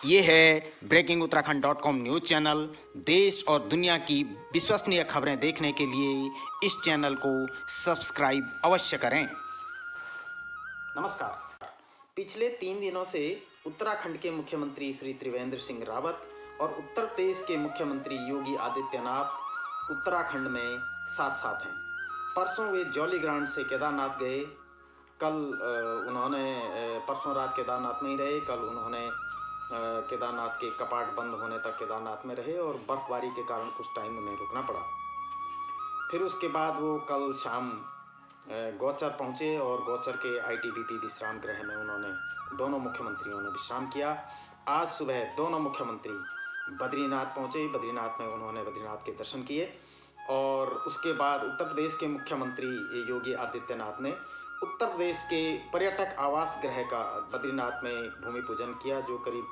ये है breaking Uttarakhand .com news channel. देश और दुनिया की विश्वसनीय खबरें देखने के लिए इस चैनल को सब्सक्राइब अवश्य करें। नमस्कार। पिछले 3 दिनों से उत्तराखंड के मुख्यमंत्री श्री त्रिवेंद्र सिंह रावत और उत्तर प्रदेश के मुख्यमंत्री योगी आदित्यनाथ उत्तराखंड में साथ साथ हैं। परसों वे जौलीग्रांट से केदारनाथ गए। कल उन्होंने परसों रात केदारनाथ में ही रहे। कल उन्होंने केदारनाथ के कपाट बंद होने तक केदारनाथ में रहे और बर्फबारी के कारण कुछ टाइम उन्हें रुकना पड़ा। फिर उसके बाद वो कल शाम गौचर पहुँचे और गौचर के ITBP विश्राम गृह में दोनों मुख्यमंत्रियों ने विश्राम किया। आज सुबह दोनों मुख्यमंत्री बद्रीनाथ पहुँचे। बद्रीनाथ में उन्होंने बद्रीनाथ के दर्शन किए और उसके बाद उत्तर प्रदेश के मुख्यमंत्री योगी आदित्यनाथ ने उत्तर प्रदेश के पर्यटक आवास गृह का बद्रीनाथ में भूमि पूजन किया, जो करीब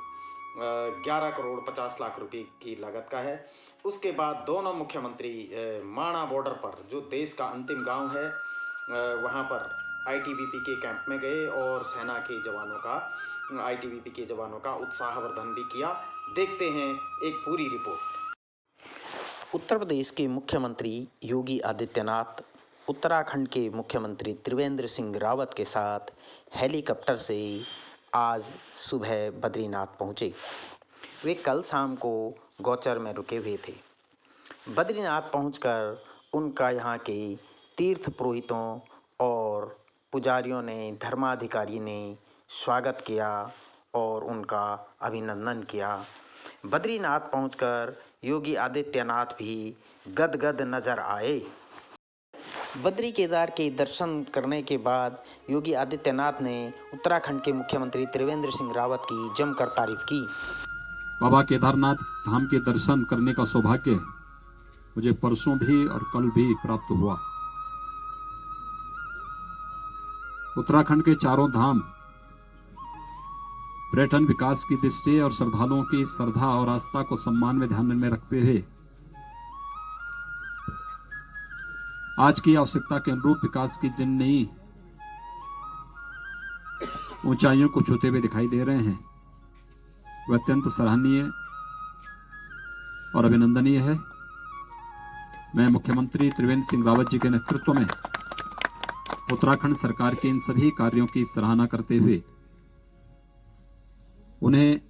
11 करोड़ 50 लाख रुपए की लागत का है। उसके बाद दोनों मुख्यमंत्री माणा बॉर्डर पर, जो देश का अंतिम गांव है, वहां पर ITBP के कैंप में गए और सेना के जवानों का ITBP के जवानों का उत्साहवर्धन भी किया। देखते हैं एक पूरी रिपोर्ट। उत्तर प्रदेश के मुख्यमंत्री योगी आदित्यनाथ उत्तराखंड के मुख्यमंत्री त्रिवेंद्र सिंह रावत के साथ हेलीकॉप्टर से आज सुबह बद्रीनाथ पहुँचे। वे कल शाम को गौचर में रुके हुए थे। बद्रीनाथ पहुंचकर उनका यहाँ के तीर्थ पुरोहितों और पुजारियों ने, धर्माधिकारी ने स्वागत किया और उनका अभिनंदन किया। बद्रीनाथ पहुंचकर योगी आदित्यनाथ भी गदगद नजर आए। बद्री केदार के दर्शन करने के बाद योगी आदित्यनाथ ने उत्तराखंड के मुख्यमंत्री त्रिवेंद्र सिंह रावत की जमकर तारीफ की। बाबा केदारनाथ धाम के दर्शन करने का सौभाग्य मुझे परसों भी और कल भी प्राप्त हुआ। उत्तराखंड के चारों धाम पर्यटन विकास की दृष्टि और श्रद्धालुओं की श्रद्धा और आस्था को सम्मान में ध्यान में रखते हुए आज की आवश्यकता के अनुरूप विकास की जिन नई ऊंचाइयों को छूते हुए दिखाई दे रहे हैं, वह अत्यंत सराहनीय और अभिनंदनीय है। मैं मुख्यमंत्री त्रिवेंद्र सिंह रावत जी के नेतृत्व में उत्तराखंड सरकार के इन सभी कार्यों की सराहना करते हुए उन्हें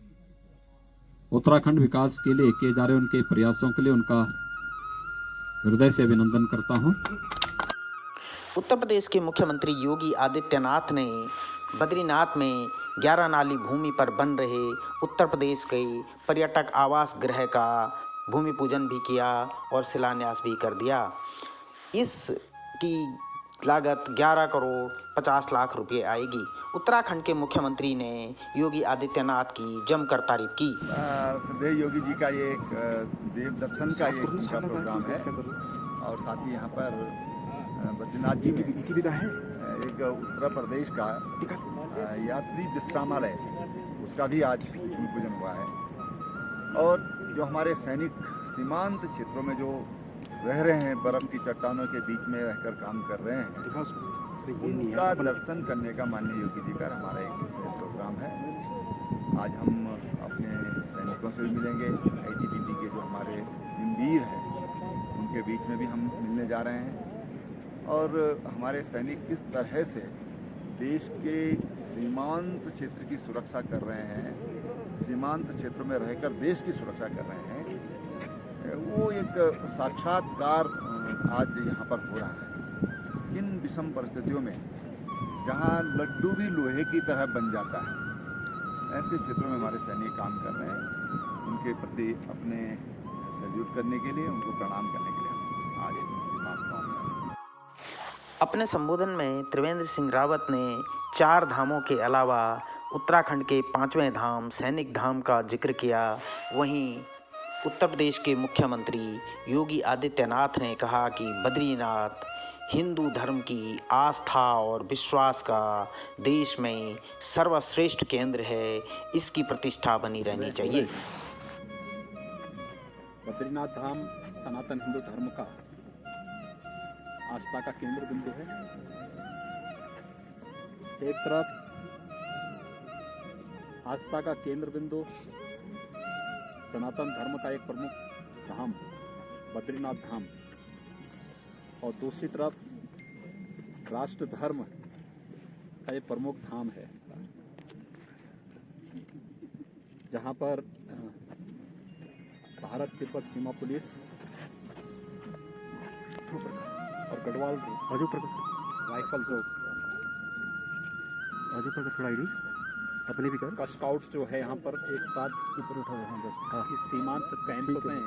उत्तराखंड विकास के लिए किए जा रहे उनके प्रयासों के लिए उनका हृदय से अभिनंदन करता हूं। उत्तर प्रदेश के मुख्यमंत्री योगी आदित्यनाथ ने बद्रीनाथ में 11 नाली भूमि पर बन रहे उत्तर प्रदेश के पर्यटक आवास गृह का भूमि पूजन भी किया और शिलान्यास भी कर दिया। इसकी लागत 11 करोड़ 50 लाख रुपए आएगी। उत्तराखंड के मुख्यमंत्री ने योगी आदित्यनाथ की जमकर तारीफ की। श्रद्धेय योगी जी का ये एक देव दर्शन का ये उनका प्रोग्राम है और साथ ही यहाँ पर बद्रीनाथ जी में एक उत्तर प्रदेश का यात्री विश्रामालय, उसका भी आज भूमि पूजन हुआ है। और जो हमारे सैनिक सीमांत क्षेत्रों में जो रह रहे हैं, बर्फ की चट्टानों के बीच में रहकर काम कर रहे हैं, उनका दर्शन करने का माननीय योगी जी का हमारा एक प्रोग्राम है। आज हम अपने सैनिकों से भी मिलेंगे। ITBP के जो हमारे हिमवीर हैं उनके बीच में भी हम मिलने जा रहे हैं और हमारे सैनिक किस तरह से देश के सीमांत क्षेत्र की सुरक्षा कर रहे हैं, सीमांत क्षेत्रों में रहकर देश की सुरक्षा कर रहे हैं, वो एक साक्षात्कार आज यहाँ पर हो रहा है। किन विषम परिस्थितियों में जहाँ लड्डू भी लोहे की तरह बन जाता है, ऐसे क्षेत्रों में हमारे सैनिक काम कर रहे हैं। उनके प्रति अपने सैल्यूट करने के लिए, उनको प्रणाम करने के लिए हम आज सीमा गाँव में आए। अपने संबोधन में त्रिवेंद्र सिंह रावत ने 4 धामों के अलावा उत्तराखंड के 5वें धाम सैनिक धाम का जिक्र किया। वहीं उत्तर प्रदेश के मुख्यमंत्री योगी आदित्यनाथ ने कहा कि बद्रीनाथ हिंदू धर्म की आस्था और विश्वास का देश में सर्वश्रेष्ठ केंद्र है, इसकी प्रतिष्ठा बनी रहनी चाहिए। बद्रीनाथ धाम सनातन हिंदू धर्म का आस्था का केंद्र बिंदु है। एक तरफ आस्था का केंद्र बिंदु सनातन धर्म का एक प्रमुख धाम बद्रीनाथ धाम और दूसरी तरफ राष्ट्र धर्म का एक प्रमुख धाम है, जहाँ पर भारत तिब्बत सीमा पुलिस और गढ़वाल राइफल जो का स्काउट जो है यहाँ पर एक साथ ऊपर उठा रहे इस सीमांत कैंप में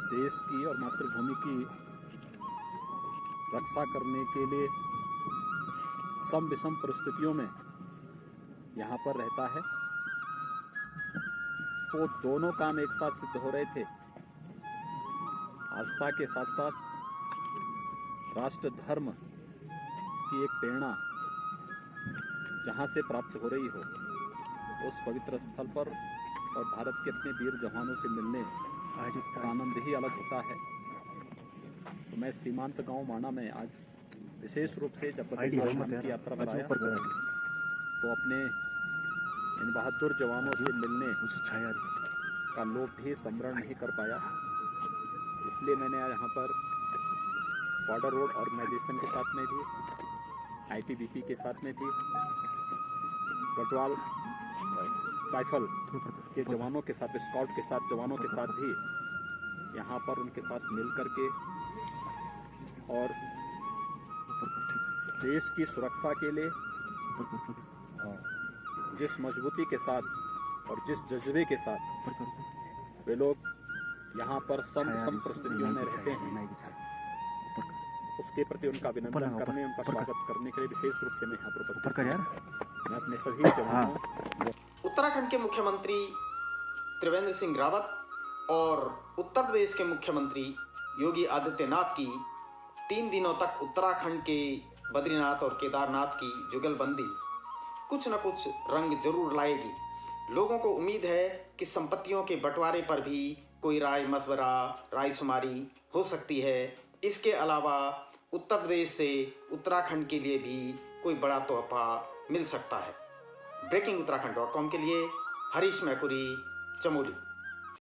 देश की और मातृभूमि की रक्षा करने के लिए सम विषम परिस्थितियों में यहाँ पर रहता है। तो दोनों काम एक साथ सिद्ध हो रहे थे, आस्था के साथ साथ राष्ट्र धर्म की एक प्रेरणा जहाँ से प्राप्त हो रही हो उस पवित्र स्थल पर और भारत के अपने वीर जवानों से मिलने का आनंद ही अलग होता है। तो मैं सीमांत गांव माना में आज विशेष रूप से जब बद्रीनाथ की यात्रा पर आया तो अपने इन बहादुर जवानों से मिलने का लोभ भी स्मरण नहीं कर पाया। इसलिए मैंने यहाँ पर बॉर्डर रोड ऑर्गेनाइजेशन के साथ में भी, ITBP के साथ में भी, गढ़वाल राइफल के जवानों के साथ, स्काउट के साथ जवानों के साथ भी यहाँ पर उनके साथ मिल कर के और देश की सुरक्षा के लिए जिस मजबूती के साथ और जिस जज्बे के साथ वे लोग यहाँ पर सम परिस्थितियों में रहते हैं, उसके प्रति उनका अभिनंदन करने, उनका स्वागत करने के लिए विशेष रूप से मैं यहाँ पर उपस्थित हूँ। मैं अपने सभी जवानों उत्तराखंड के मुख्यमंत्री त्रिवेंद्र सिंह रावत और उत्तर प्रदेश के मुख्यमंत्री योगी आदित्यनाथ की 3 दिनों तक उत्तराखंड के बद्रीनाथ और केदारनाथ की जुगलबंदी कुछ न कुछ रंग जरूर लाएगी। लोगों को उम्मीद है कि संपत्तियों के बंटवारे पर भी कोई राय मशवरा, रायशुमारी हो सकती है। इसके अलावा उत्तर प्रदेश से उत्तराखंड के लिए भी कोई बड़ा तोहफा मिल सकता है। breakinguttarakhand.com के लिए हरीश मैकुरी, चमोली।